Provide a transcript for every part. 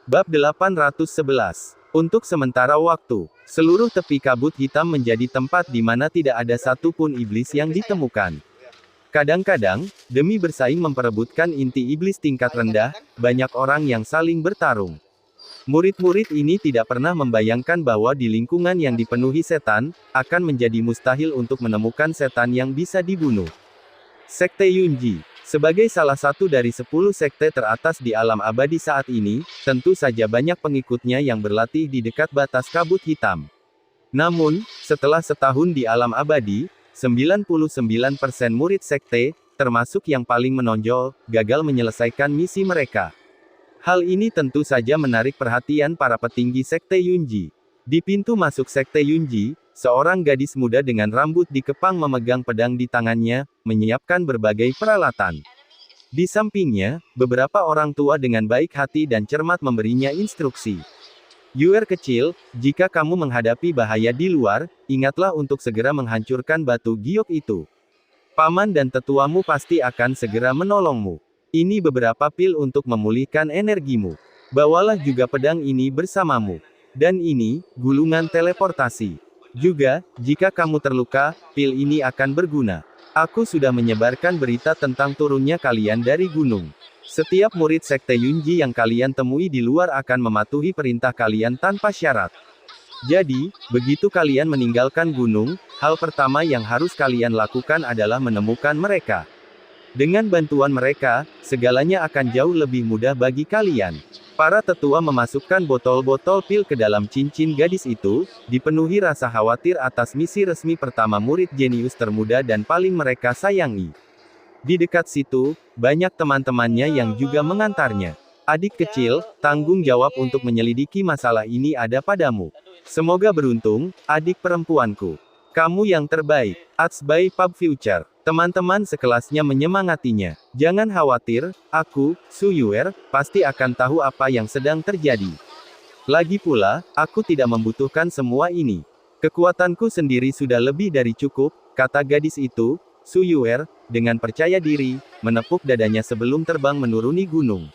Bab 811. Untuk sementara waktu, seluruh tepi kabut hitam menjadi tempat di mana tidak ada satupun iblis yang ditemukan. Kadang-kadang, demi bersaing memperebutkan inti iblis tingkat rendah, banyak orang yang saling bertarung. Murid-murid ini tidak pernah membayangkan bahwa di lingkungan yang dipenuhi setan, akan menjadi mustahil untuk menemukan setan yang bisa dibunuh. Sekte Yunji. Sebagai salah satu dari 10 sekte teratas di alam abadi saat ini, tentu saja banyak pengikutnya yang berlatih di dekat batas kabut hitam. Namun, setelah setahun di alam abadi, 99% murid sekte, termasuk yang paling menonjol, gagal menyelesaikan misi mereka. Hal ini tentu saja menarik perhatian para petinggi sekte Yunji. Di pintu masuk sekte Yunji, seorang gadis muda dengan rambut dikepang memegang pedang di tangannya, menyiapkan berbagai peralatan. Di sampingnya, beberapa orang tua dengan baik hati dan cermat memberinya instruksi. Yuer kecil, jika kamu menghadapi bahaya di luar, ingatlah untuk segera menghancurkan batu giok itu. Paman dan tetuamu pasti akan segera menolongmu. Ini beberapa pil untuk memulihkan energimu. Bawalah juga pedang ini bersamamu. Dan ini, gulungan teleportasi. Juga, jika kamu terluka, pil ini akan berguna. Aku sudah menyebarkan berita tentang turunnya kalian dari gunung. Setiap murid sekte Yunji yang kalian temui di luar akan mematuhi perintah kalian tanpa syarat. Jadi, begitu kalian meninggalkan gunung, hal pertama yang harus kalian lakukan adalah menemukan mereka. Dengan bantuan mereka, segalanya akan jauh lebih mudah bagi kalian. Para tetua memasukkan botol-botol pil ke dalam cincin gadis itu, dipenuhi rasa khawatir atas misi resmi pertama murid jenius termuda dan paling mereka sayangi. Di dekat situ, banyak teman-temannya yang juga mengantarnya. Adik kecil, tanggung jawab untuk menyelidiki masalah ini ada padamu. Semoga beruntung, adik perempuanku. Kamu yang terbaik. Atsbai Pub Future. Teman-teman sekelasnya menyemangatinya. Jangan khawatir, aku, Su Yuer, pasti akan tahu apa yang sedang terjadi. Lagi pula, aku tidak membutuhkan semua ini. Kekuatanku sendiri sudah lebih dari cukup, kata gadis itu. Su Yuer, dengan percaya diri, menepuk dadanya sebelum terbang menuruni gunung.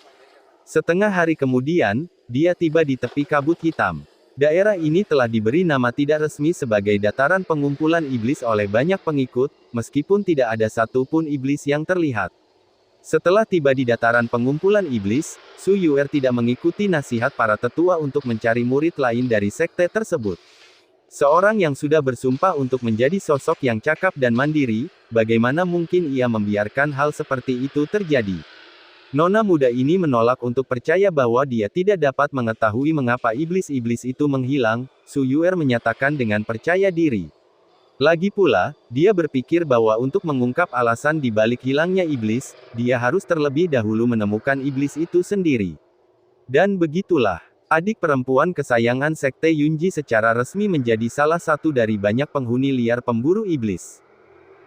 Setengah hari kemudian, dia tiba di tepi kabut hitam. Daerah ini telah diberi nama tidak resmi sebagai dataran pengumpulan iblis oleh banyak pengikut, meskipun tidak ada satupun iblis yang terlihat. Setelah tiba di dataran pengumpulan iblis, Su Yuer tidak mengikuti nasihat para tetua untuk mencari murid lain dari sekte tersebut. Seorang yang sudah bersumpah untuk menjadi sosok yang cakap dan mandiri, bagaimana mungkin ia membiarkan hal seperti itu terjadi? Nona muda ini menolak untuk percaya bahwa dia tidak dapat mengetahui mengapa iblis-iblis itu menghilang, Su Yuer menyatakan dengan percaya diri. Lagi pula, dia berpikir bahwa untuk mengungkap alasan di balik hilangnya iblis, dia harus terlebih dahulu menemukan iblis itu sendiri. Dan begitulah, adik perempuan kesayangan sekte Yunji secara resmi menjadi salah satu dari banyak penghuni liar pemburu iblis.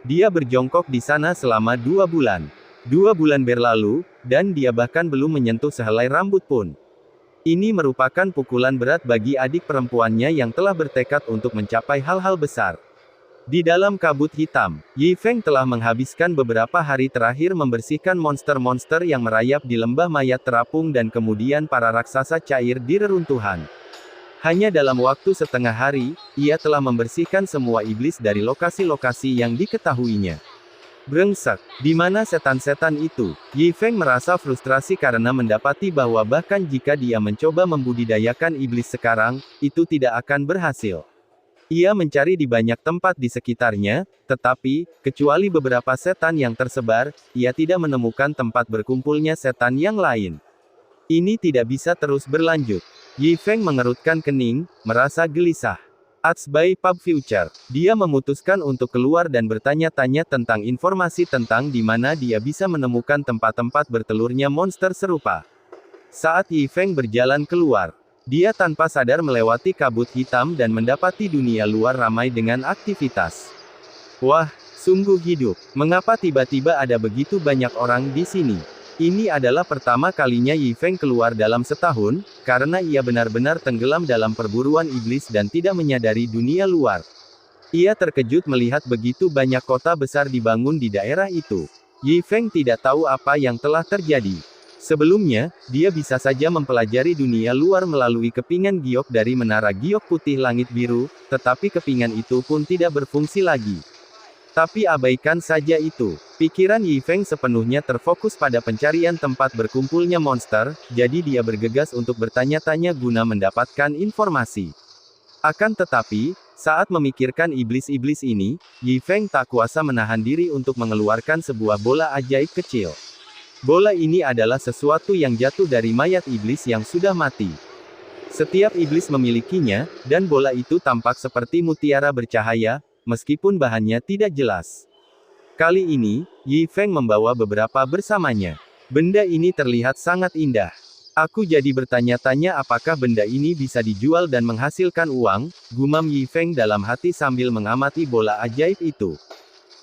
Dia berjongkok di sana selama 2 bulan. 2 bulan berlalu, dan dia bahkan belum menyentuh sehelai rambut pun. Ini merupakan pukulan berat bagi adik perempuannya yang telah bertekad untuk mencapai hal-hal besar. Di dalam kabut hitam, Yi Feng telah menghabiskan beberapa hari terakhir membersihkan monster-monster yang merayap di lembah mayat terapung dan kemudian para raksasa cair di reruntuhan. Hanya dalam waktu setengah hari, ia telah membersihkan semua iblis dari lokasi-lokasi yang diketahuinya. Brengsek, di mana setan-setan itu? Yi Feng merasa frustrasi karena mendapati bahwa bahkan jika dia mencoba membudidayakan iblis sekarang, itu tidak akan berhasil. Ia mencari di banyak tempat di sekitarnya, tetapi, kecuali beberapa setan yang tersebar, ia tidak menemukan tempat berkumpulnya setan yang lain. Ini tidak bisa terus berlanjut. Yi Feng mengerutkan kening, merasa gelisah. Atsbai Pub Future. Dia memutuskan untuk keluar dan bertanya-tanya tentang informasi tentang di mana dia bisa menemukan tempat-tempat bertelurnya monster serupa. Saat Yi Feng berjalan keluar, dia tanpa sadar melewati kabut hitam dan mendapati dunia luar ramai dengan aktivitas. Wah, sungguh hidup. Mengapa tiba-tiba ada begitu banyak orang di sini? Ini adalah pertama kalinya Yi Feng keluar dalam setahun, karena ia benar-benar tenggelam dalam perburuan iblis dan tidak menyadari dunia luar. Ia terkejut melihat begitu banyak kota besar dibangun di daerah itu. Yi Feng tidak tahu apa yang telah terjadi. Sebelumnya, dia bisa saja mempelajari dunia luar melalui kepingan giok dari menara giok putih langit biru, tetapi kepingan itu pun tidak berfungsi lagi. Tapi abaikan saja itu. Pikiran Yi Feng sepenuhnya terfokus pada pencarian tempat berkumpulnya monster, jadi dia bergegas untuk bertanya-tanya guna mendapatkan informasi. Akan tetapi, saat memikirkan iblis-iblis ini, Yi Feng tak kuasa menahan diri untuk mengeluarkan sebuah bola ajaib kecil. Bola ini adalah sesuatu yang jatuh dari mayat iblis yang sudah mati. Setiap iblis memilikinya, dan bola itu tampak seperti mutiara bercahaya, meskipun bahannya tidak jelas. Kali ini, Yi Feng membawa beberapa bersamanya. Benda ini terlihat sangat indah. Aku jadi bertanya-tanya apakah benda ini bisa dijual dan menghasilkan uang, gumam Yi Feng dalam hati sambil mengamati bola ajaib itu.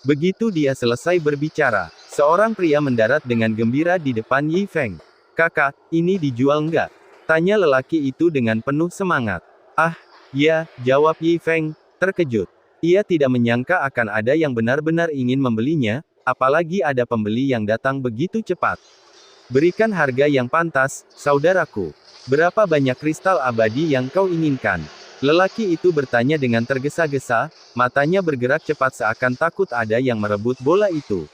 Begitu dia selesai berbicara, seorang pria mendarat dengan gembira di depan Yi Feng. "Kakak, ini dijual enggak?" tanya lelaki itu dengan penuh semangat. "Ah, ya," jawab Yi Feng, terkejut. Ia tidak menyangka akan ada yang benar-benar ingin membelinya, apalagi ada pembeli yang datang begitu cepat. "Berikan harga yang pantas, saudaraku. Berapa banyak kristal abadi yang kau inginkan?" Lelaki itu bertanya dengan tergesa-gesa, matanya bergerak cepat seakan takut ada yang merebut bola itu.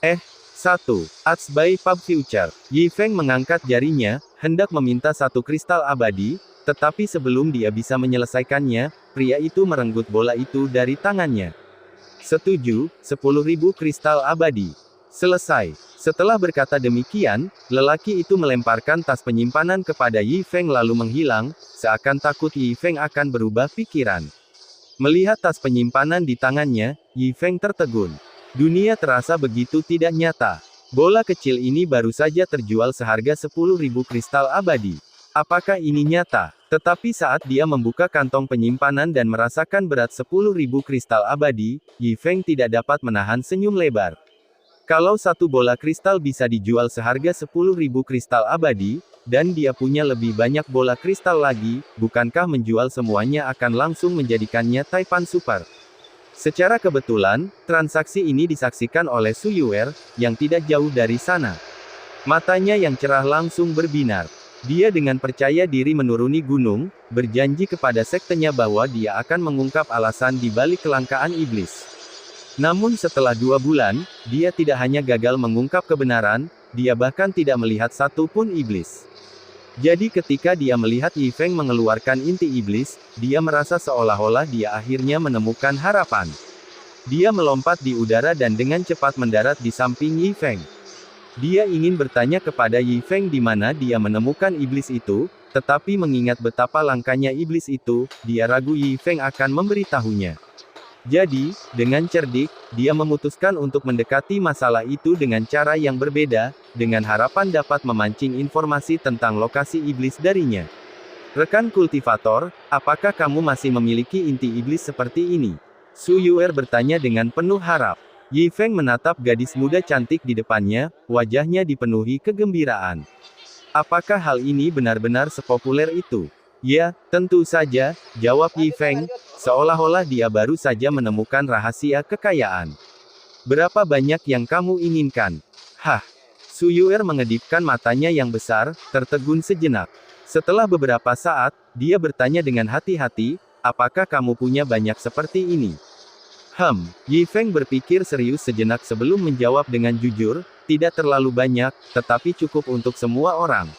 1. Arts by Pub Future. Yi Feng mengangkat jarinya, hendak meminta satu kristal abadi, tetapi sebelum dia bisa menyelesaikannya, pria itu merenggut bola itu dari tangannya. "Setuju, 10.000 kristal abadi." Selesai. Setelah berkata demikian, lelaki itu melemparkan tas penyimpanan kepada Yi Feng lalu menghilang, seakan takut Yi Feng akan berubah pikiran. Melihat tas penyimpanan di tangannya, Yi Feng tertegun. Dunia terasa begitu tidak nyata. Bola kecil ini baru saja terjual seharga 10.000 kristal abadi. Apakah ini nyata? Tetapi saat dia membuka kantong penyimpanan dan merasakan berat 10.000 kristal abadi, Yi Feng tidak dapat menahan senyum lebar. Kalau satu bola kristal bisa dijual seharga 10.000 kristal abadi, dan dia punya lebih banyak bola kristal lagi, bukankah menjual semuanya akan langsung menjadikannya Taipan Super? Secara kebetulan, transaksi ini disaksikan oleh Su Yuer, yang tidak jauh dari sana. Matanya yang cerah langsung berbinar. Dia dengan percaya diri menuruni gunung, berjanji kepada sektenya bahwa dia akan mengungkap alasan di balik kelangkaan iblis. Namun setelah 2 bulan, dia tidak hanya gagal mengungkap kebenaran, dia bahkan tidak melihat satu pun iblis. Jadi ketika dia melihat Yi Feng mengeluarkan inti iblis, dia merasa seolah-olah dia akhirnya menemukan harapan. Dia melompat di udara dan dengan cepat mendarat di samping Yi Feng. Dia ingin bertanya kepada Yi Feng di mana dia menemukan iblis itu, tetapi mengingat betapa langkanya iblis itu, dia ragu Yi Feng akan memberitahunya. Jadi, dengan cerdik, dia memutuskan untuk mendekati masalah itu dengan cara yang berbeda, dengan harapan dapat memancing informasi tentang lokasi iblis darinya. "Rekan kultivator, apakah kamu masih memiliki inti iblis seperti ini?" Su Yuer bertanya dengan penuh harap. Yi Feng menatap gadis muda cantik di depannya, wajahnya dipenuhi kegembiraan. "Apakah hal ini benar-benar sepopuler itu?" "Ya, tentu saja," jawab Yi Feng, seolah-olah dia baru saja menemukan rahasia kekayaan. "Berapa banyak yang kamu inginkan?" "Hah?" Su Yuer mengedipkan matanya yang besar, tertegun sejenak. Setelah beberapa saat, dia bertanya dengan hati-hati, "Apakah kamu punya banyak seperti ini?" Yi Feng berpikir serius sejenak sebelum menjawab dengan jujur, "Tidak terlalu banyak, tetapi cukup untuk semua orang."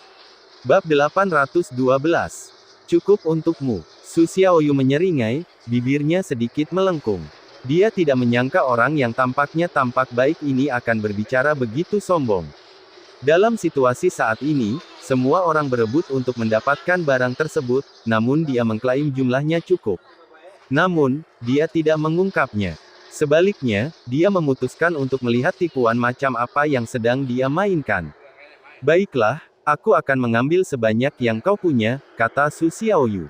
Bab 812. Cukup untukmu. Su Xiaoyu menyeringai, bibirnya sedikit melengkung. Dia tidak menyangka orang yang tampaknya tampak baik ini akan berbicara begitu sombong. Dalam situasi saat ini, semua orang berebut untuk mendapatkan barang tersebut, namun dia mengklaim jumlahnya cukup. Namun, dia tidak mengungkapnya. Sebaliknya, dia memutuskan untuk melihat tipuan macam apa yang sedang dia mainkan. "Baiklah, aku akan mengambil sebanyak yang kau punya," kata Su Xiaoyu.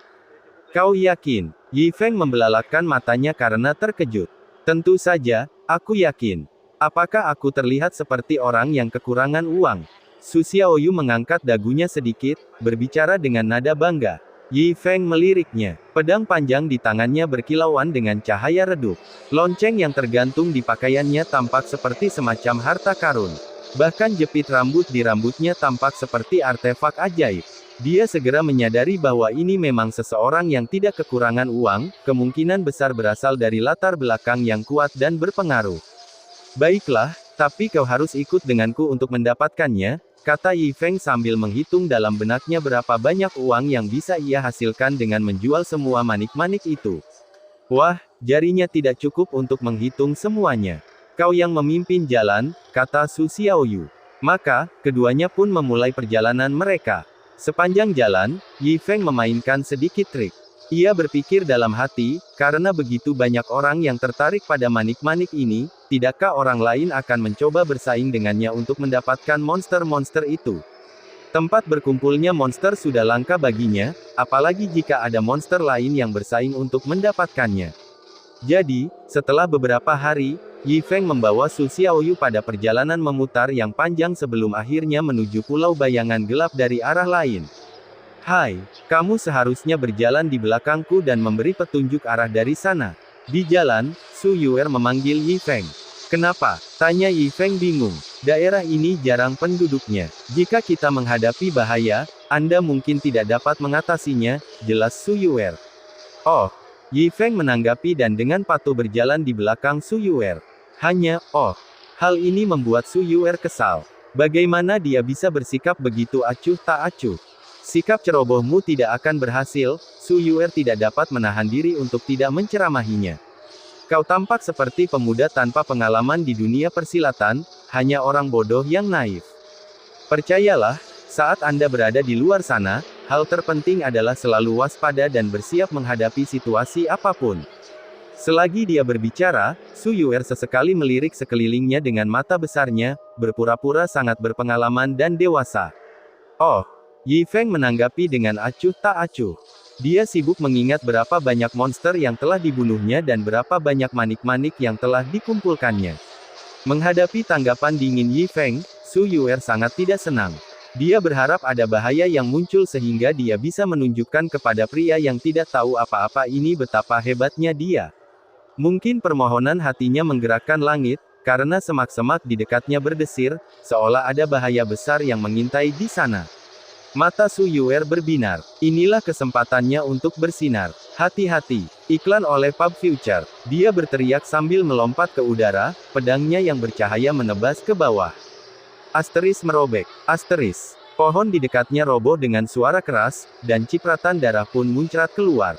"Kau yakin?" Yi Feng membelalakkan matanya karena terkejut. "Tentu saja, aku yakin. Apakah aku terlihat seperti orang yang kekurangan uang?" Su Xiaoyu mengangkat dagunya sedikit, berbicara dengan nada bangga. Yi Feng meliriknya. Pedang panjang di tangannya berkilauan dengan cahaya redup. Lonceng yang tergantung di pakaiannya tampak seperti semacam harta karun. Bahkan jepit rambut di rambutnya tampak seperti artefak ajaib. Dia segera menyadari bahwa ini memang seseorang yang tidak kekurangan uang, kemungkinan besar berasal dari latar belakang yang kuat dan berpengaruh. Baiklah, tapi kau harus ikut denganku untuk mendapatkannya, kata Yi Feng sambil menghitung dalam benaknya berapa banyak uang yang bisa ia hasilkan dengan menjual semua manik-manik itu. Wah, jarinya tidak cukup untuk menghitung semuanya. Kau yang memimpin jalan, kata Su Xiaoyu. Maka, keduanya pun memulai perjalanan mereka. Sepanjang jalan, Yi Feng memainkan sedikit trik. Ia berpikir dalam hati, karena begitu banyak orang yang tertarik pada manik-manik ini, tidakkah orang lain akan mencoba bersaing dengannya untuk mendapatkan monster-monster itu? Tempat berkumpulnya monster sudah langka baginya, apalagi jika ada monster lain yang bersaing untuk mendapatkannya. Jadi, setelah beberapa hari, Yi Feng membawa Su Xiaoyu pada perjalanan memutar yang panjang sebelum akhirnya menuju pulau bayangan gelap dari arah lain. Hai, kamu seharusnya berjalan di belakangku dan memberi petunjuk arah dari sana. Di jalan, Su Yuer memanggil Yi Feng. Kenapa? Tanya Yi Feng bingung. Daerah ini jarang penduduknya. Jika kita menghadapi bahaya, Anda mungkin tidak dapat mengatasinya, jelas Su Yuer. Oh. Yi Feng menanggapi dan dengan patuh berjalan di belakang Su Yuer. Hanya, hal ini membuat Su Yuer kesal. Bagaimana dia bisa bersikap begitu acuh tak acuh? Sikap cerobohmu tidak akan berhasil, Su Yuer tidak dapat menahan diri untuk tidak menceramahinya. Kau tampak seperti pemuda tanpa pengalaman di dunia persilatan, hanya orang bodoh yang naif. Percayalah, saat Anda berada di luar sana, hal terpenting adalah selalu waspada dan bersiap menghadapi situasi apapun. Selagi dia berbicara, Su Yuer sesekali melirik sekelilingnya dengan mata besarnya, berpura-pura sangat berpengalaman dan dewasa. Oh, Yi Feng menanggapi dengan acuh tak acuh. Dia sibuk mengingat berapa banyak monster yang telah dibunuhnya dan berapa banyak manik-manik yang telah dikumpulkannya. Menghadapi tanggapan dingin Yi Feng, Su Yuer sangat tidak senang. Dia berharap ada bahaya yang muncul sehingga dia bisa menunjukkan kepada pria yang tidak tahu apa-apa ini betapa hebatnya dia. Mungkin permohonan hatinya menggerakkan langit, karena semak-semak di dekatnya berdesir, seolah ada bahaya besar yang mengintai di sana. Mata Su Yuer berbinar. Inilah kesempatannya untuk bersinar. Hati-hati. Iklan oleh Pub Future. Dia berteriak sambil melompat ke udara, pedangnya yang bercahaya menebas ke bawah. Asteris merobek. Asteris. Pohon di dekatnya roboh dengan suara keras, dan cipratan darah pun muncrat keluar.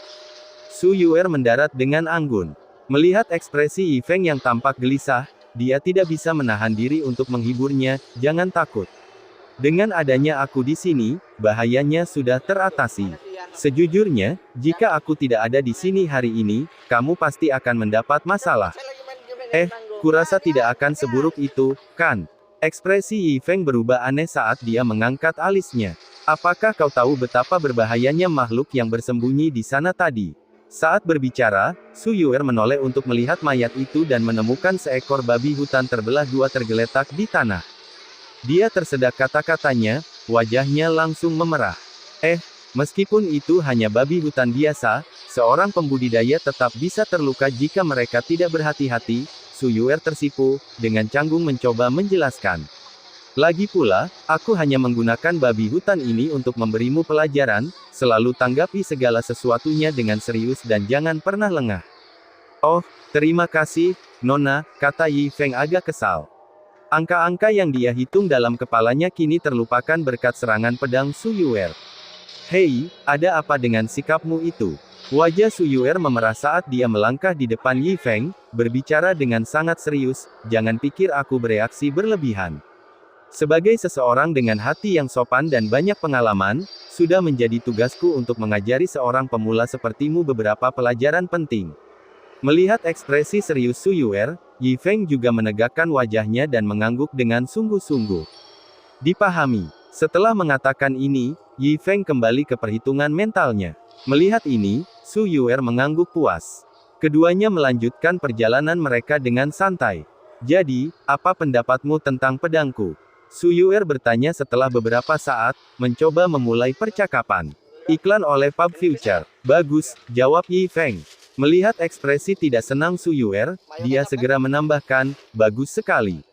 Su Yuer mendarat dengan anggun. Melihat ekspresi Yi Feng yang tampak gelisah, dia tidak bisa menahan diri untuk menghiburnya, jangan takut. Dengan adanya aku di sini, bahayanya sudah teratasi. Sejujurnya, jika aku tidak ada di sini hari ini, kamu pasti akan mendapat masalah. Kurasa tidak akan seburuk itu, kan? Ekspresi Yi Feng berubah aneh saat dia mengangkat alisnya. Apakah kau tahu betapa berbahayanya makhluk yang bersembunyi di sana tadi? Saat berbicara, Su Yuer menoleh untuk melihat mayat itu dan menemukan seekor babi hutan terbelah dua tergeletak di tanah. Dia tersedak kata-katanya, wajahnya langsung memerah. Meskipun itu hanya babi hutan biasa, seorang pembudidaya tetap bisa terluka jika mereka tidak berhati-hati, Su Yuer tersipu, dengan canggung mencoba menjelaskan. Lagi pula, aku hanya menggunakan babi hutan ini untuk memberimu pelajaran, selalu tanggapi segala sesuatunya dengan serius dan jangan pernah lengah. Oh, terima kasih, Nona, kata Yi Feng agak kesal. Angka-angka yang dia hitung dalam kepalanya kini terlupakan berkat serangan pedang Su Yuer. Hei, ada apa dengan sikapmu itu? Wajah Su Yuer memerah saat dia melangkah di depan Yi Feng, berbicara dengan sangat serius, jangan pikir aku bereaksi berlebihan. Sebagai seseorang dengan hati yang sopan dan banyak pengalaman, sudah menjadi tugasku untuk mengajari seorang pemula sepertimu beberapa pelajaran penting. Melihat ekspresi serius Su Yuer, Yi Feng juga menegakkan wajahnya dan mengangguk dengan sungguh-sungguh. Dipahami. Setelah mengatakan ini, Yi Feng kembali ke perhitungan mentalnya. Melihat ini, Su Yuer mengangguk puas. Keduanya melanjutkan perjalanan mereka dengan santai. Jadi, apa pendapatmu tentang pedangku? Su Yuer bertanya setelah beberapa saat, mencoba memulai percakapan. Iklan oleh Pub Future. Bagus, jawab Yi Feng. Melihat ekspresi tidak senang Su Yuer, dia segera menambahkan, bagus sekali.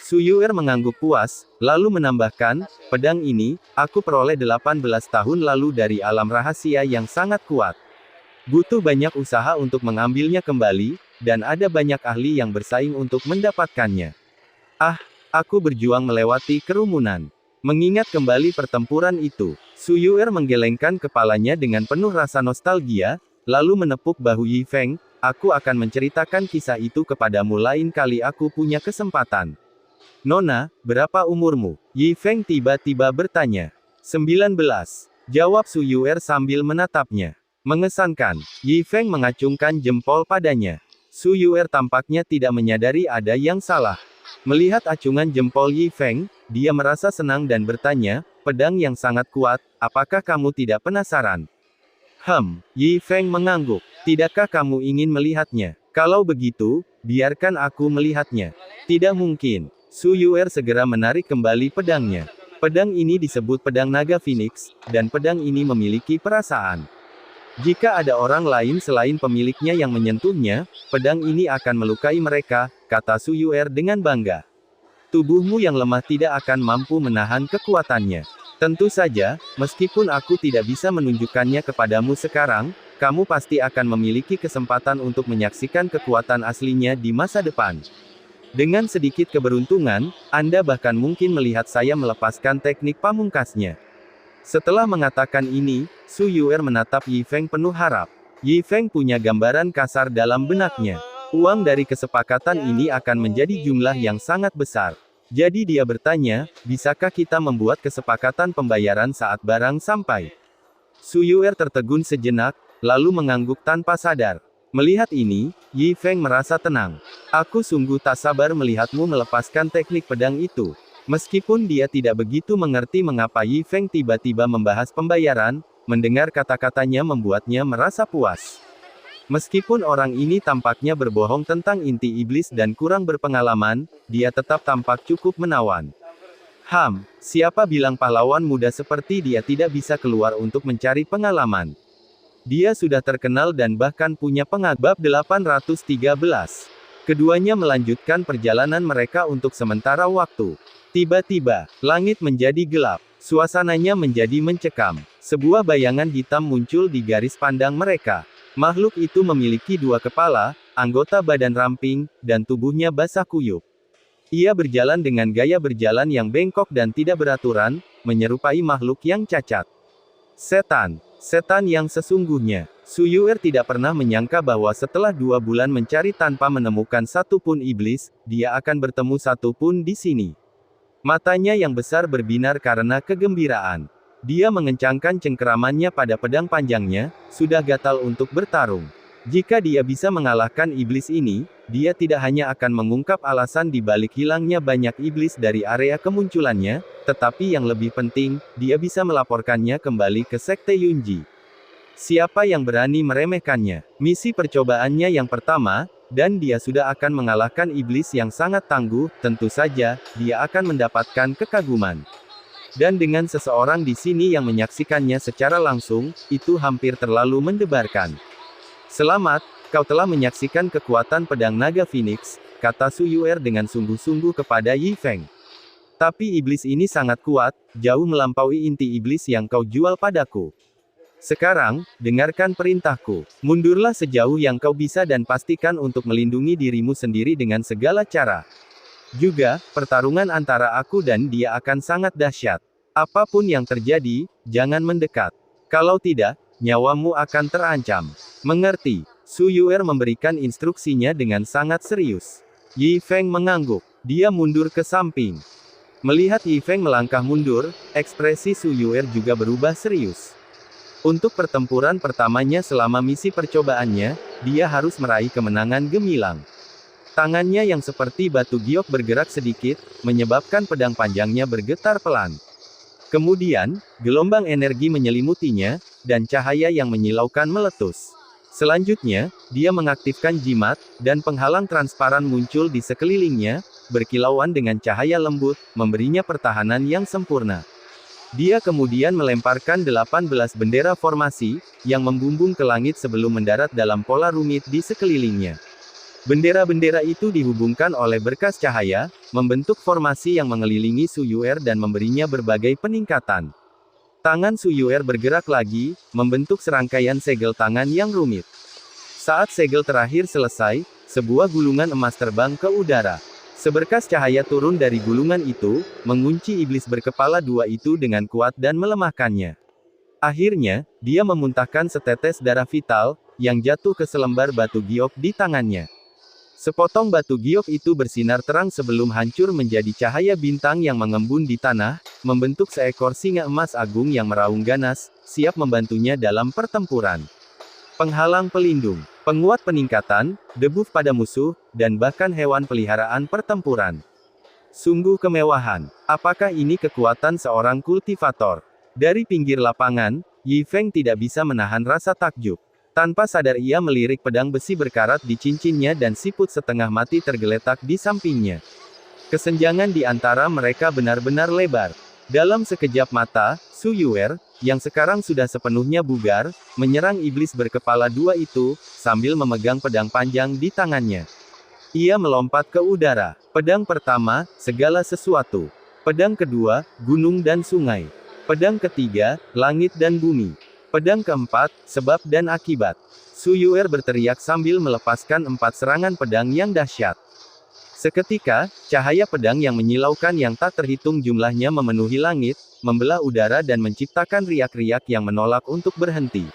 Su Yuer mengangguk puas, lalu menambahkan, pedang ini, aku peroleh 18 tahun lalu dari alam rahasia yang sangat kuat. Butuh banyak usaha untuk mengambilnya kembali, dan ada banyak ahli yang bersaing untuk mendapatkannya. Ah, aku berjuang melewati kerumunan. Mengingat kembali pertempuran itu, Su Yuer menggelengkan kepalanya dengan penuh rasa nostalgia, lalu menepuk bahu Yi Feng, aku akan menceritakan kisah itu kepadamu lain kali aku punya kesempatan. Nona, berapa umurmu? Yi Feng tiba-tiba bertanya. 19. Jawab Su Yuer sambil menatapnya. Mengesankan, Yi Feng mengacungkan jempol padanya. Su Yuer tampaknya tidak menyadari ada yang salah. Melihat acungan jempol Yi Feng, dia merasa senang dan bertanya, pedang yang sangat kuat, apakah kamu tidak penasaran? Yi Feng mengangguk. Tidakkah kamu ingin melihatnya? Kalau begitu, biarkan aku melihatnya. Tidak mungkin. Su Yuer segera menarik kembali pedangnya. Pedang ini disebut pedang naga Phoenix, dan pedang ini memiliki perasaan. Jika ada orang lain selain pemiliknya yang menyentuhnya, pedang ini akan melukai mereka, kata Su Yuer dengan bangga. Tubuhmu yang lemah tidak akan mampu menahan kekuatannya. Tentu saja, meskipun aku tidak bisa menunjukkannya kepadamu sekarang, kamu pasti akan memiliki kesempatan untuk menyaksikan kekuatan aslinya di masa depan. Dengan sedikit keberuntungan, Anda bahkan mungkin melihat saya melepaskan teknik pamungkasnya. Setelah mengatakan ini, Su Yuer menatap Yi Feng penuh harap. Yi Feng punya gambaran kasar dalam benaknya. Uang dari kesepakatan ini akan menjadi jumlah yang sangat besar. Jadi dia bertanya, bisakah kita membuat kesepakatan pembayaran saat barang sampai? Su Yuer tertegun sejenak, lalu mengangguk tanpa sadar. Melihat ini, Yi Feng merasa tenang. Aku sungguh tak sabar melihatmu melepaskan teknik pedang itu. Meskipun dia tidak begitu mengerti mengapa Yi Feng tiba-tiba membahas pembayaran, mendengar kata-katanya membuatnya merasa puas. Meskipun orang ini tampaknya berbohong tentang inti iblis dan kurang berpengalaman, dia tetap tampak cukup menawan. Siapa bilang pahlawan muda seperti dia tidak bisa keluar untuk mencari pengalaman? Dia sudah terkenal dan bahkan punya pengagum. Bab 813. Keduanya melanjutkan perjalanan mereka untuk sementara waktu. Tiba-tiba, langit menjadi gelap. Suasananya menjadi mencekam. Sebuah bayangan hitam muncul di garis pandang mereka. Makhluk itu memiliki dua kepala, anggota badan ramping, dan tubuhnya basah kuyup. Ia berjalan dengan gaya berjalan yang bengkok dan tidak beraturan, menyerupai makhluk yang cacat. Setan yang sesungguhnya. Su Yuer tidak pernah menyangka bahwa setelah 2 bulan mencari tanpa menemukan satu pun iblis, dia akan bertemu satu pun di sini. Matanya yang besar berbinar karena kegembiraan. Dia mengencangkan cengkeramannya pada pedang panjangnya, sudah gatal untuk bertarung. Jika dia bisa mengalahkan iblis ini, dia tidak hanya akan mengungkap alasan di balik hilangnya banyak iblis dari area kemunculannya, tetapi yang lebih penting, dia bisa melaporkannya kembali ke Sekte Yunji. Siapa yang berani meremehkannya? Misi percobaannya yang pertama, dan dia sudah akan mengalahkan iblis yang sangat tangguh, tentu saja, dia akan mendapatkan kekaguman. Dan dengan seseorang di sini yang menyaksikannya secara langsung, itu hampir terlalu mendebarkan. Selamat, kau telah menyaksikan kekuatan pedang naga Phoenix, kata Su Yuer dengan sungguh-sungguh kepada Yi Feng. Tapi iblis ini sangat kuat, jauh melampaui inti iblis yang kau jual padaku. Sekarang, dengarkan perintahku. Mundurlah sejauh yang kau bisa dan pastikan untuk melindungi dirimu sendiri dengan segala cara. Juga, pertarungan antara aku dan dia akan sangat dahsyat. Apapun yang terjadi, jangan mendekat. Kalau tidak, nyawamu akan terancam. Mengerti? Su Yuer memberikan instruksinya dengan sangat serius. Yi Feng mengangguk. Dia mundur ke samping. Melihat Yi Feng melangkah mundur, ekspresi Su Yuer juga berubah serius. Untuk pertempuran pertamanya selama misi percobaannya, dia harus meraih kemenangan gemilang. Tangannya yang seperti batu giok bergerak sedikit, menyebabkan pedang panjangnya bergetar pelan. Kemudian, gelombang energi menyelimutinya, dan cahaya yang menyilaukan meletus. Selanjutnya, dia mengaktifkan jimat, dan penghalang transparan muncul di sekelilingnya, berkilauan dengan cahaya lembut, memberinya pertahanan yang sempurna. Dia kemudian melemparkan 18 bendera formasi, yang membumbung ke langit sebelum mendarat dalam pola rumit di sekelilingnya. Bendera-bendera itu dihubungkan oleh berkas cahaya, membentuk formasi yang mengelilingi Su Yuer dan memberinya berbagai peningkatan. Tangan Su Yuer bergerak lagi, membentuk serangkaian segel tangan yang rumit. Saat segel terakhir selesai, sebuah gulungan emas terbang ke udara. Seberkas cahaya turun dari gulungan itu, mengunci iblis berkepala dua itu dengan kuat dan melemahkannya. Akhirnya, dia memuntahkan setetes darah vital, yang jatuh ke selembar batu giok di tangannya. Sepotong batu giok itu bersinar terang sebelum hancur menjadi cahaya bintang yang mengembun di tanah, membentuk seekor singa emas agung yang meraung ganas, siap membantunya dalam pertempuran. Penghalang pelindung, penguat peningkatan, debuff pada musuh, dan bahkan hewan peliharaan pertempuran. Sungguh kemewahan. Apakah ini kekuatan seorang kultivator? Dari pinggir lapangan, Yi Feng tidak bisa menahan rasa takjub. Tanpa sadar ia melirik pedang besi berkarat di cincinnya dan siput setengah mati tergeletak di sampingnya. Kesenjangan di antara mereka benar-benar lebar. Dalam sekejap mata, Su Yuer, yang sekarang sudah sepenuhnya bugar, menyerang iblis berkepala dua itu, sambil memegang pedang panjang di tangannya. Ia melompat ke udara. Pedang pertama, segala sesuatu. Pedang kedua, gunung dan sungai. Pedang ketiga, langit dan bumi. Pedang keempat, sebab dan akibat. Su Yuer berteriak sambil melepaskan 4 serangan pedang yang dahsyat. Seketika, cahaya pedang yang menyilaukan yang tak terhitung jumlahnya memenuhi langit, membelah udara dan menciptakan riak-riak yang menolak untuk berhenti.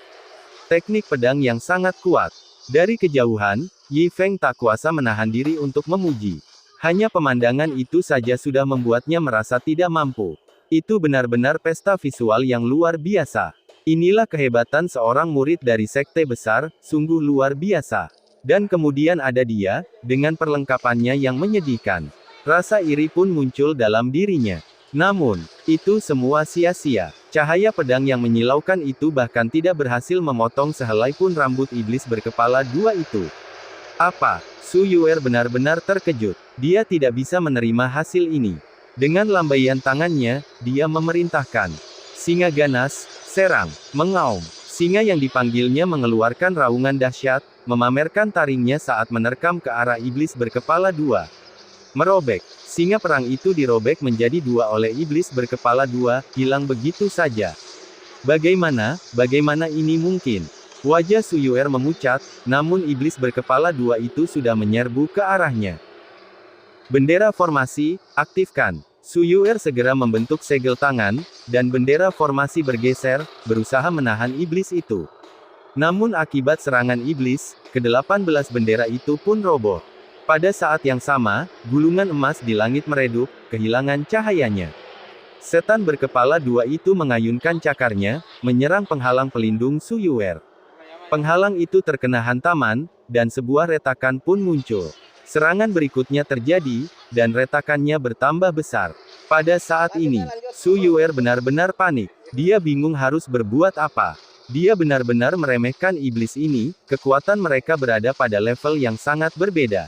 Teknik pedang yang sangat kuat. Dari kejauhan, Yi Feng tak kuasa menahan diri untuk memuji. Hanya pemandangan itu saja sudah membuatnya merasa tidak mampu. Itu benar-benar pesta visual yang luar biasa. Inilah kehebatan seorang murid dari sekte besar, sungguh luar biasa. Dan kemudian ada dia, dengan perlengkapannya yang menyedihkan. Rasa iri pun muncul dalam dirinya. Namun, itu semua sia-sia. Cahaya pedang yang menyilaukan itu bahkan tidak berhasil memotong sehelai pun rambut iblis berkepala dua itu. Apa? Su Yuer benar-benar terkejut. Dia tidak bisa menerima hasil ini. Dengan lambaian tangannya, dia memerintahkan. Singa ganas, serang, mengaum. Singa yang dipanggilnya mengeluarkan raungan dahsyat, memamerkan taringnya saat menerkam ke arah iblis berkepala dua. Merobek. Singa perang itu dirobek menjadi dua oleh iblis berkepala dua, hilang begitu saja. Bagaimana ini mungkin? Wajah Su Yuer memucat, namun iblis berkepala dua itu sudah menyerbu ke arahnya. Bendera formasi, aktifkan. Su Yuer segera membentuk segel tangan, dan bendera formasi bergeser, berusaha menahan iblis itu. Namun akibat serangan iblis, ke-18 bendera itu pun roboh. Pada saat yang sama, gulungan emas di langit meredup, kehilangan cahayanya. Setan berkepala dua itu mengayunkan cakarnya, menyerang penghalang pelindung Su Yuer. Penghalang itu terkena hantaman, dan sebuah retakan pun muncul. Serangan berikutnya terjadi, dan retakannya bertambah besar. Pada saat ini, Su Yuer benar-benar panik. Dia bingung harus berbuat apa. Dia benar-benar meremehkan iblis ini, kekuatan mereka berada pada level yang sangat berbeda.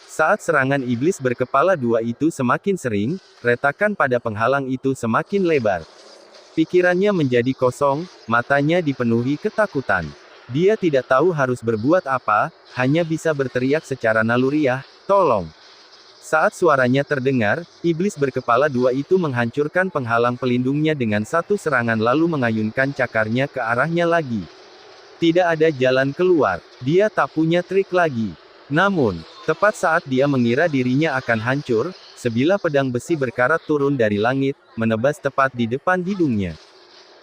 Saat serangan iblis berkepala dua itu semakin sering, retakan pada penghalang itu semakin lebar. Pikirannya menjadi kosong, matanya dipenuhi ketakutan. Dia tidak tahu harus berbuat apa, hanya bisa berteriak secara naluriah, "Tolong!" Saat suaranya terdengar, iblis berkepala dua itu menghancurkan penghalang pelindungnya dengan satu serangan lalu mengayunkan cakarnya ke arahnya lagi. Tidak ada jalan keluar. Dia tak punya trik lagi. Namun, tepat saat dia mengira dirinya akan hancur, sebilah pedang besi berkarat turun dari langit, menebas tepat di depan hidungnya.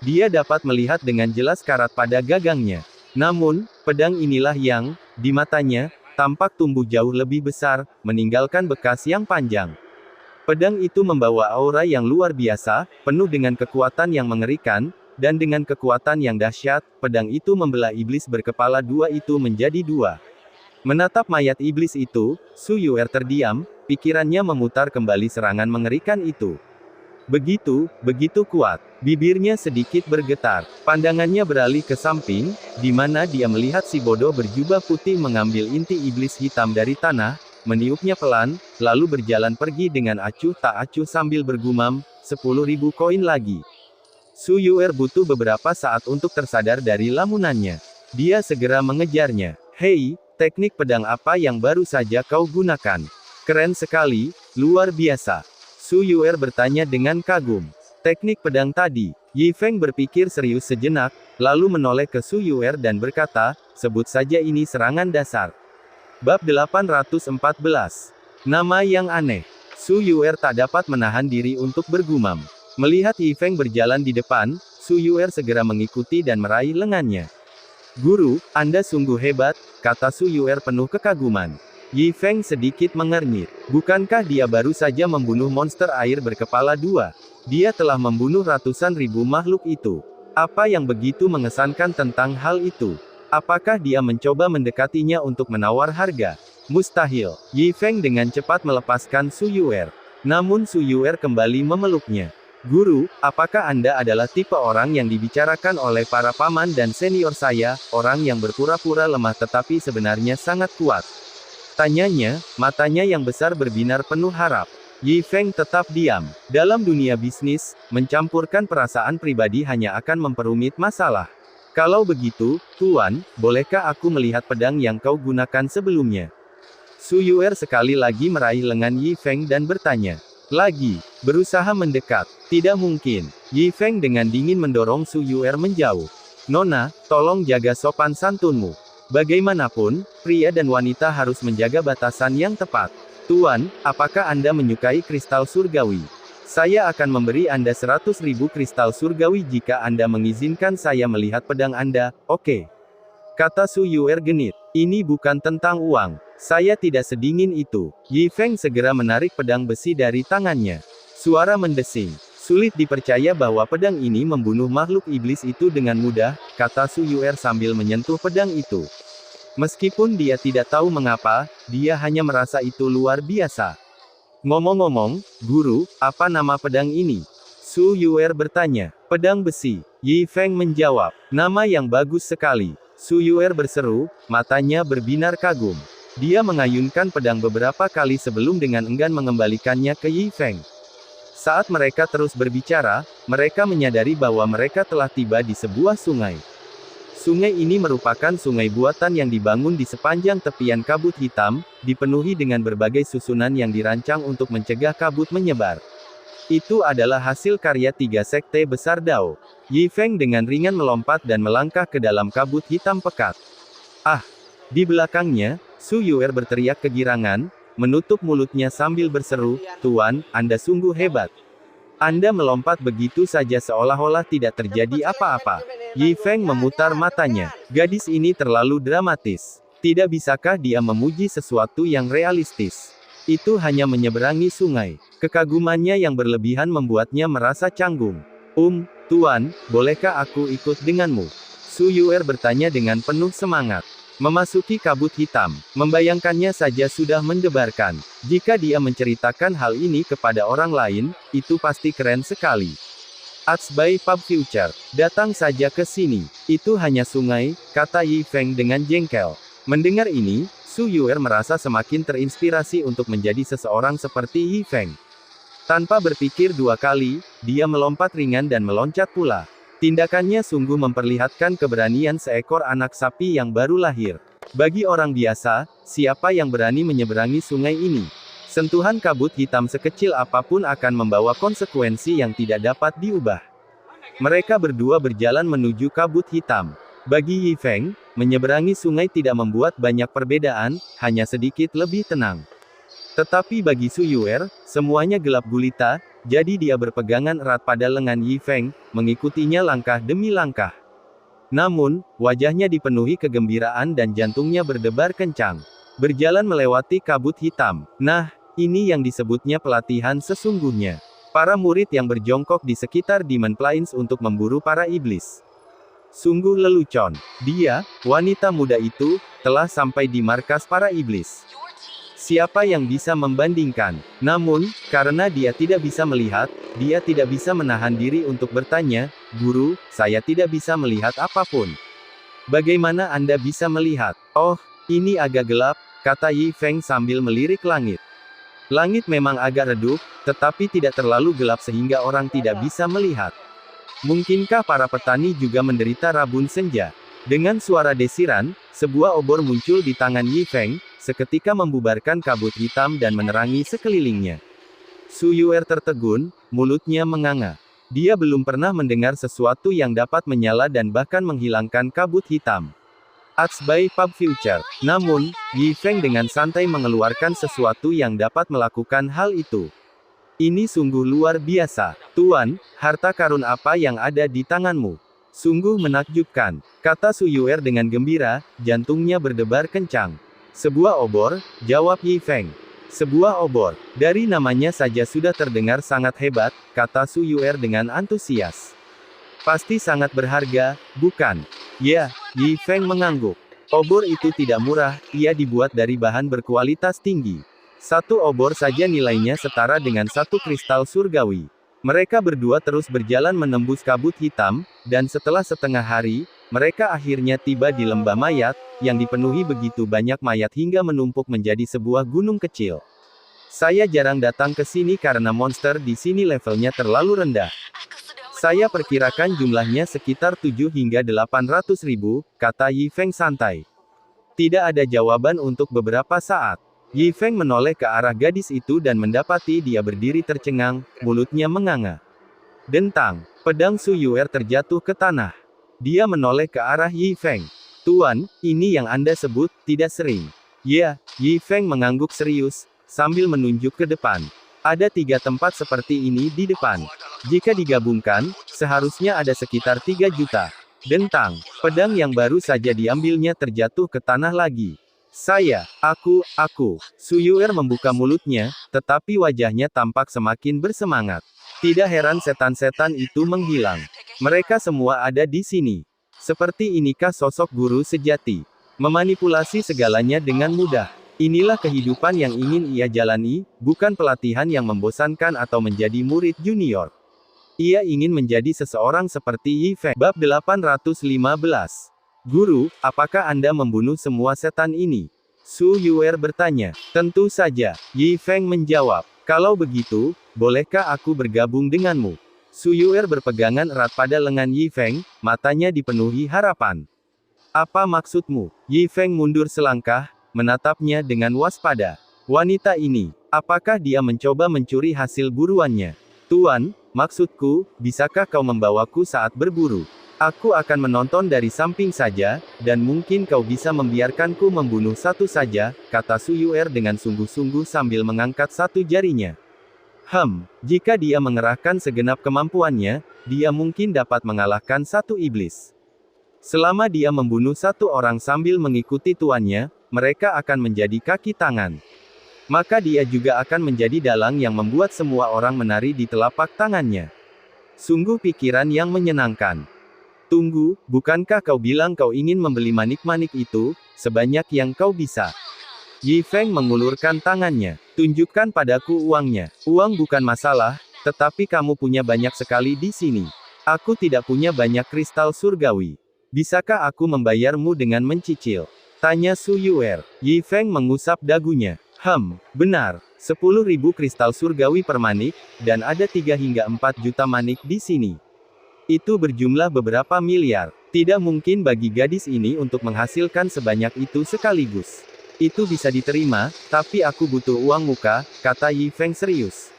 Dia dapat melihat dengan jelas karat pada gagangnya. Namun, pedang inilah yang, di matanya, tampak tumbuh jauh lebih besar, meninggalkan bekas yang panjang. Pedang itu membawa aura yang luar biasa, penuh dengan kekuatan yang mengerikan, dan dengan kekuatan yang dahsyat, pedang itu membelah iblis berkepala dua itu menjadi dua. Menatap mayat iblis itu, Su Yuer terdiam, pikirannya memutar kembali serangan mengerikan itu. Begitu kuat. Bibirnya sedikit bergetar. Pandangannya beralih ke samping, di mana dia melihat si bodoh berjubah putih mengambil inti iblis hitam dari tanah, meniupnya pelan, lalu berjalan pergi dengan acuh tak acuh sambil bergumam, 10.000 koin lagi. Su Yuer butuh beberapa saat untuk tersadar dari lamunannya. Dia segera mengejarnya. "Hei, Teknik pedang apa yang baru saja kau gunakan? Keren sekali, luar biasa. Su Yuer bertanya dengan kagum. Teknik pedang tadi. Yi Feng berpikir serius sejenak, lalu menoleh ke Su Yuer dan berkata, sebut saja ini serangan dasar. Bab 814. Nama yang aneh. Su Yuer tak dapat menahan diri untuk bergumam. Melihat Yi Feng berjalan di depan, Su Yuer segera mengikuti dan meraih lengannya. Guru, Anda sungguh hebat, kata Su Yuer penuh kekaguman. Yi Feng sedikit mengernyit. Bukankah dia baru saja membunuh monster air berkepala dua? Dia telah membunuh ratusan ribu makhluk itu. Apa yang begitu mengesankan tentang hal itu? Apakah dia mencoba mendekatinya untuk menawar harga? Mustahil. Yi Feng dengan cepat melepaskan Su Yuer. Namun Su Yuer kembali memeluknya. Guru, apakah Anda adalah tipe orang yang dibicarakan oleh para paman dan senior saya, orang yang berpura-pura lemah tetapi sebenarnya sangat kuat? Tanyanya, matanya yang besar berbinar penuh harap. Yi Feng tetap diam. Dalam dunia bisnis, mencampurkan perasaan pribadi hanya akan memperumit masalah. Kalau begitu, Tuan, bolehkah aku melihat pedang yang kau gunakan sebelumnya? Su Yuer sekali lagi meraih lengan Yi Feng dan bertanya. Lagi, berusaha mendekat. Tidak mungkin. Yi Feng dengan dingin mendorong Su Yuer menjauh. Nona, tolong jaga sopan santunmu. Bagaimanapun, pria dan wanita harus menjaga batasan yang tepat. Tuan, apakah Anda menyukai kristal surgawi? Saya akan memberi Anda 100.000 kristal surgawi jika Anda mengizinkan saya melihat pedang Anda, oke? Kata Su Yuer genit. Ini bukan tentang uang. Saya tidak sedingin itu. Yi Feng segera menarik pedang besi dari tangannya. Suara mendesing. Sulit dipercaya bahwa pedang ini membunuh makhluk iblis itu dengan mudah, kata Su Yuer sambil menyentuh pedang itu. Meskipun dia tidak tahu mengapa, dia hanya merasa itu luar biasa. Ngomong-ngomong, guru, apa nama pedang ini? Su Yuer bertanya. Pedang besi. Yi Feng menjawab. Nama yang bagus sekali. Su Yuer berseru, matanya berbinar kagum. Dia mengayunkan pedang beberapa kali sebelum dengan enggan mengembalikannya ke Yi Feng. Saat mereka terus berbicara, mereka menyadari bahwa mereka telah tiba di sebuah sungai. Sungai ini merupakan sungai buatan yang dibangun di sepanjang tepian kabut hitam, dipenuhi dengan berbagai susunan yang dirancang untuk mencegah kabut menyebar. Itu adalah hasil karya tiga sekte besar Dao. Yi Feng dengan ringan melompat dan melangkah ke dalam kabut hitam pekat. Ah! Di belakangnya, Su Yuer berteriak kegirangan, menutup mulutnya sambil berseru, Tuan, Anda sungguh hebat. Anda melompat begitu saja seolah-olah tidak terjadi apa-apa. Yi Feng memutar matanya. Gadis ini terlalu dramatis. Tidak bisakah dia memuji sesuatu yang realistis? Itu hanya menyeberangi sungai. Kekagumannya yang berlebihan membuatnya merasa canggung. Tuan, bolehkah aku ikut denganmu? Su Yuer bertanya dengan penuh semangat. Memasuki kabut hitam, membayangkannya saja sudah mendebarkan. Jika dia menceritakan hal ini kepada orang lain, itu pasti keren sekali. Arts by Pub Future. Datang saja ke sini. Itu hanya sungai, kata Yi Feng dengan jengkel. Mendengar ini, Su Yuer merasa semakin terinspirasi untuk menjadi seseorang seperti Yi Feng. Tanpa berpikir dua kali, dia melompat ringan dan meloncat pula. Tindakannya sungguh memperlihatkan keberanian seekor anak sapi yang baru lahir. Bagi orang biasa, siapa yang berani menyeberangi sungai ini? Sentuhan kabut hitam sekecil apapun akan membawa konsekuensi yang tidak dapat diubah. Mereka berdua berjalan menuju kabut hitam. Bagi Yi Feng, menyeberangi sungai tidak membuat banyak perbedaan, hanya sedikit lebih tenang. Tetapi bagi Su Yuer, semuanya gelap gulita, jadi dia berpegangan erat pada lengan Yi Feng, mengikutinya langkah demi langkah. Namun, wajahnya dipenuhi kegembiraan dan jantungnya berdebar kencang. Berjalan melewati kabut hitam. Nah, ini yang disebutnya pelatihan sesungguhnya. Para murid yang berjongkok di sekitar Demon Plains untuk memburu para iblis. Sungguh lelucon. Dia, wanita muda itu, telah sampai di markas para iblis. Siapa yang bisa membandingkan? Namun, karena dia tidak bisa melihat, dia tidak bisa menahan diri untuk bertanya, Guru, saya tidak bisa melihat apapun. Bagaimana Anda bisa melihat? Oh, ini agak gelap, kata Yi Feng sambil melirik langit. Langit memang agak redup, tetapi tidak terlalu gelap sehingga orang tidak bisa melihat. Mungkinkah para petani juga menderita rabun senja? Dengan suara desiran, sebuah obor muncul di tangan Yi Feng, seketika membubarkan kabut hitam dan menerangi sekelilingnya. Su Yuer tertegun, mulutnya menganga. Dia belum pernah mendengar sesuatu yang dapat menyala dan bahkan menghilangkan kabut hitam. Arts by Pub Future. Namun, Yi Feng dengan santai mengeluarkan sesuatu yang dapat melakukan hal itu. Ini sungguh luar biasa. Tuan, harta karun apa yang ada di tanganmu? Sungguh menakjubkan, kata Su Yuer dengan gembira, jantungnya berdebar kencang. Sebuah obor, jawab Yi Feng. Sebuah obor. Dari namanya saja sudah terdengar sangat hebat, kata Su Yuer dengan antusias. Pasti sangat berharga, bukan? Ya, Yi Feng mengangguk. Obor itu tidak murah, ia dibuat dari bahan berkualitas tinggi. Satu obor saja nilainya setara dengan satu kristal surgawi. Mereka berdua terus berjalan menembus kabut hitam, dan setelah setengah hari, mereka akhirnya tiba di lembah mayat, yang dipenuhi begitu banyak mayat hingga menumpuk menjadi sebuah gunung kecil. Saya jarang datang ke sini karena monster di sini levelnya terlalu rendah. Saya perkirakan jumlahnya sekitar 7 hingga 800 ribu, kata Yi Feng santai. Tidak ada jawaban untuk beberapa saat. Yi Feng menoleh ke arah gadis itu dan mendapati dia berdiri tercengang, mulutnya menganga. Dentang, pedang Su Yuer terjatuh ke tanah. Dia menoleh ke arah Yi Feng. Tuan, ini yang Anda sebut, tidak sering. Ya, Yi Feng mengangguk serius, sambil menunjuk ke depan. Ada 3 tempat seperti ini di depan. Jika digabungkan, seharusnya ada sekitar 3 juta. Dentang, pedang yang baru saja diambilnya terjatuh ke tanah lagi. Aku. Su Yuer membuka mulutnya, tetapi wajahnya tampak semakin bersemangat. Tidak heran setan-setan itu menghilang. Mereka semua ada di sini. Seperti inikah sosok guru sejati? Memanipulasi segalanya dengan mudah. Inilah kehidupan yang ingin ia jalani, bukan pelatihan yang membosankan atau menjadi murid junior. Ia ingin menjadi seseorang seperti Yi Feng. Bab 815. Guru, apakah Anda membunuh semua setan ini? Su Yuer bertanya. Tentu saja, Yi Feng menjawab. Kalau begitu, bolehkah aku bergabung denganmu? Su Yuer berpegangan erat pada lengan Yi Feng, matanya dipenuhi harapan. Apa maksudmu? Yi Feng mundur selangkah, menatapnya dengan waspada. Wanita ini, apakah dia mencoba mencuri hasil buruannya? Tuan, maksudku, bisakah kau membawaku saat berburu? Aku akan menonton dari samping saja, dan mungkin kau bisa membiarkanku membunuh satu saja, kata Su Yuer dengan sungguh-sungguh sambil mengangkat satu jarinya. Jika dia mengerahkan segenap kemampuannya, dia mungkin dapat mengalahkan satu iblis. Selama dia membunuh satu orang sambil mengikuti tuannya, mereka akan menjadi kaki tangan. Maka dia juga akan menjadi dalang yang membuat semua orang menari di telapak tangannya. Sungguh pikiran yang menyenangkan. Tunggu, bukankah kau bilang kau ingin membeli manik-manik itu, sebanyak yang kau bisa? Yi Feng mengulurkan tangannya. Tunjukkan padaku uangnya. Uang bukan masalah, tetapi kamu punya banyak sekali di sini. Aku tidak punya banyak kristal surgawi. Bisakah aku membayarmu dengan mencicil? Tanya Su Yuer. Yi Feng mengusap dagunya. Benar. 10.000 kristal surgawi per manik, dan ada 3 hingga 4 juta manik di sini. Itu berjumlah beberapa miliar. Tidak mungkin bagi gadis ini untuk menghasilkan sebanyak itu sekaligus. Itu bisa diterima, tapi aku butuh uang muka, kata Yi Feng serius.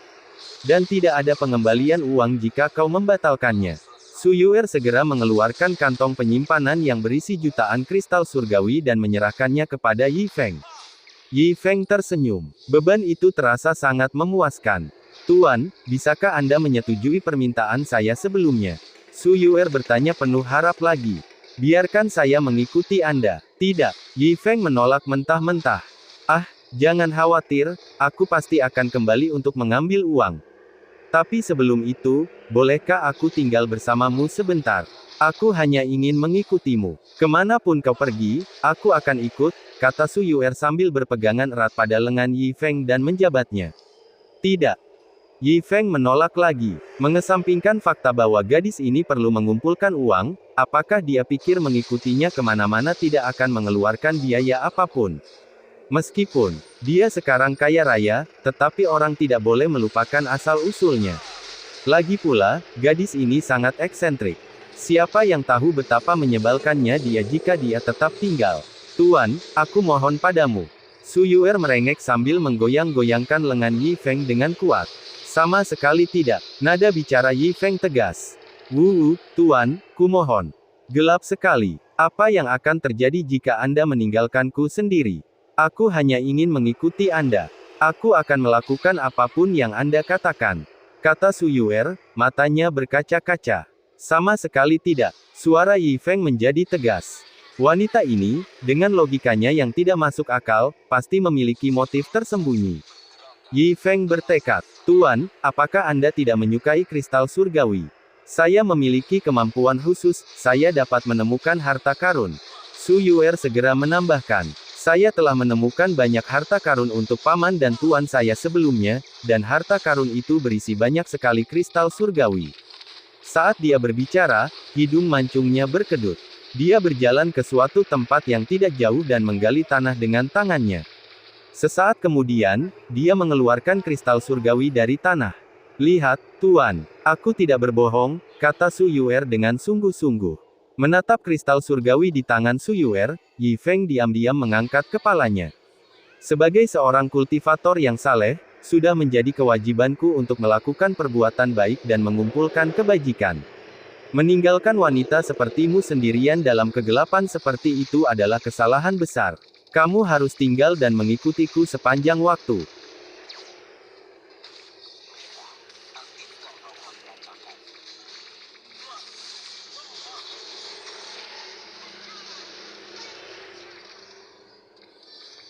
Dan tidak ada pengembalian uang jika kau membatalkannya. Su Yuer segera mengeluarkan kantong penyimpanan yang berisi jutaan kristal surgawi dan menyerahkannya kepada Yi Feng. Yi Feng tersenyum. Beban itu terasa sangat memuaskan. Tuan, bisakah Anda menyetujui permintaan saya sebelumnya? Su Yuer bertanya penuh harap lagi. Biarkan saya mengikuti Anda. Tidak. Yi Feng menolak mentah-mentah. Jangan khawatir, aku pasti akan kembali untuk mengambil uang. Tapi sebelum itu, bolehkah aku tinggal bersamamu sebentar? Aku hanya ingin mengikutimu. Kemanapun kau pergi, aku akan ikut, kata Su Yuer sambil berpegangan erat pada lengan Yi Feng dan menjabatnya. Tidak. Yi Feng menolak lagi. Mengesampingkan fakta bahwa gadis ini perlu mengumpulkan uang, apakah dia pikir mengikutinya kemana-mana tidak akan mengeluarkan biaya apapun? Meskipun dia sekarang kaya raya, tetapi orang tidak boleh melupakan asal-usulnya. Lagi pula, gadis ini sangat eksentrik. Siapa yang tahu betapa menyebalkannya dia jika dia tetap tinggal. Tuan, aku mohon padamu. Su Yuer merengek sambil menggoyang-goyangkan lengan Yi Feng dengan kuat. Sama sekali tidak. Nada bicara Yi Feng tegas. Tuan, kumohon. Gelap sekali. Apa yang akan terjadi jika Anda meninggalkanku sendiri? Aku hanya ingin mengikuti Anda. Aku akan melakukan apapun yang Anda katakan. Kata Su Yuer, matanya berkaca-kaca. Sama sekali tidak. Suara Yi Feng menjadi tegas. Wanita ini, dengan logikanya yang tidak masuk akal, pasti memiliki motif tersembunyi. Yi Feng bertekad, Tuan, apakah Anda tidak menyukai kristal surgawi? Saya memiliki kemampuan khusus, saya dapat menemukan harta karun. Su Yuer segera menambahkan, saya telah menemukan banyak harta karun untuk paman dan tuan saya sebelumnya, dan harta karun itu berisi banyak sekali kristal surgawi. Saat dia berbicara, hidung mancungnya berkedut. Dia berjalan ke suatu tempat yang tidak jauh dan menggali tanah dengan tangannya. Sesaat kemudian, dia mengeluarkan kristal surgawi dari tanah. Lihat, Tuan, aku tidak berbohong, kata Su Yuer dengan sungguh-sungguh. Menatap kristal surgawi di tangan Su Yuer, Yi Feng diam-diam mengangkat kepalanya. Sebagai seorang kultivator yang saleh, sudah menjadi kewajibanku untuk melakukan perbuatan baik dan mengumpulkan kebajikan. Meninggalkan wanita sepertimu sendirian dalam kegelapan seperti itu adalah kesalahan besar. Kamu harus tinggal dan mengikutiku sepanjang waktu.